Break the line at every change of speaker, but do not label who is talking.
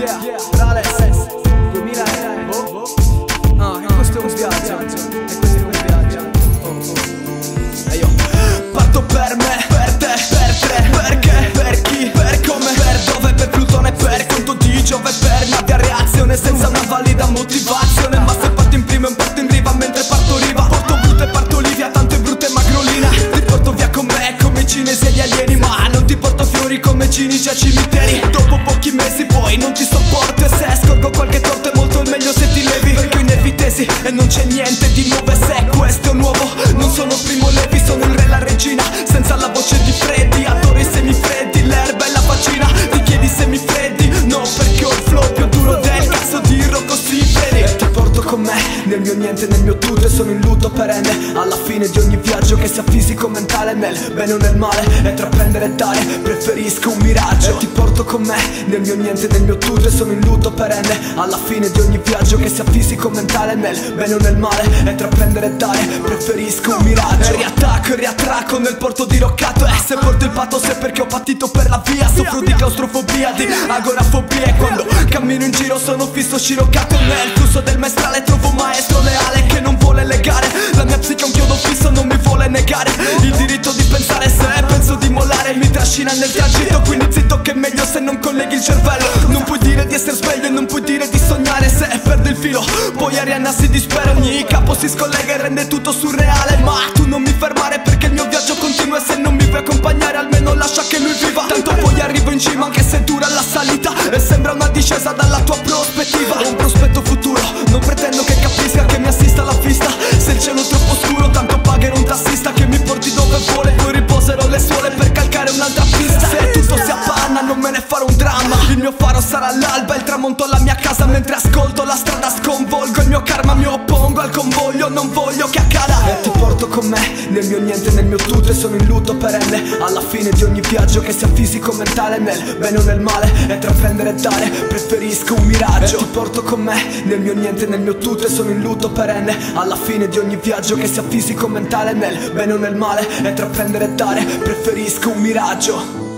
Yeah, Rales 2000 e questo è un viaggio, e questo è un viaggio. E io parto per me, per te, per tre, perché, per chi, per come, per dove, per Plutone, per conto di Giove, per navi a reazione senza una valida motivazione. Ma se parto in prima e un parto in riva mentre parto riva, porto brutta e parto Livia, tanto è brutta e magrolina. Ti porto via con me come i cinesi e gli alieni, ma non ti porto fiori come cinici a cimiteri. Dopo pochi mesi poi non ti sopporto, e se scorgo qualche torto è molto meglio se ti levi, perché ho i nervi tesi e non c'è niente di nuovo. E se questo è nuovo, non sono Primo Levi, sono il re, la regina, senza la voce di Freddy. Adoro i semifreddi, l'erba e la vaccina. Ti chiedi se mi freddi? No, perché ho il flow più duro del cazzo di Rocco Siffredi. E ti porto con me nel mio niente, nel mio tutto, e sono in lutto perenne alla fine di ogni viaggio, che sia fisico, mentale, nel bene o nel male, e tra prendere e dare preferisco un miraggio. E ti porto con me nel mio niente, nel mio tutto, e sono in lutto perenne alla fine di ogni viaggio, che sia fisico, mentale, nel bene o nel male, e tra prendere e dare preferisco un miraggio. E riattacco e riattracco nel porto diroccato, e se porto il pathos è perché ho patito per la via. Soffro di claustrofobia, di agorafobia, e quando cammino in giro sono fisso sciroccato nel flusso del maestrale. Trovo un maestro leale che non vuole legare la mia psiche a un chiodo fisso, non mi vuole negare il diritto di pensare. Se penso di mollare mi trascina nel tragitto, quindi zitto che è meglio se non colleghi il cervello. Non puoi dire di essere sveglio e non puoi dire di sognare, se perdo il filo poi Arianna si dispera. Ogni capo si scollega e rende tutto surreale, ma tu non mi fermare perché il mio viaggio continua, e se non mi vuoi accompagnare almeno lascia che lui viva. Tanto poi arrivo in cima anche se dura la salita, e sembra una discesa dalla tua prospettiva. Ho un prospetto futuro, non pretendo che capisca, che mi assista alla vista. Se il cielo è troppo scuro tanto pagherò un tassista che mi porti dove vuole, poi riposerò le suole per calcare un'altra pista. Se tutto si appanna non me ne farò un dramma, il mio faro sarà l'alba, il tramonto alla mia casa. Mentre ascolto la strada sconvolgo il mio karma, mi oppongo al convoglio, non voglio che accada. E ti porto con me nel mio niente, nel mio tutto, e sono in lutto perenne alla fine di ogni viaggio, che sia fisico, mentale, nel bene o nel male, e tra prendere e dare preferisco un miraggio. E ti porto con me nel mio niente, nel mio tutto, e sono in lutto perenne alla fine di ogni viaggio, che sia fisico, mentale, nel bene o nel male, e tra prendere e dare preferisco un miraggio.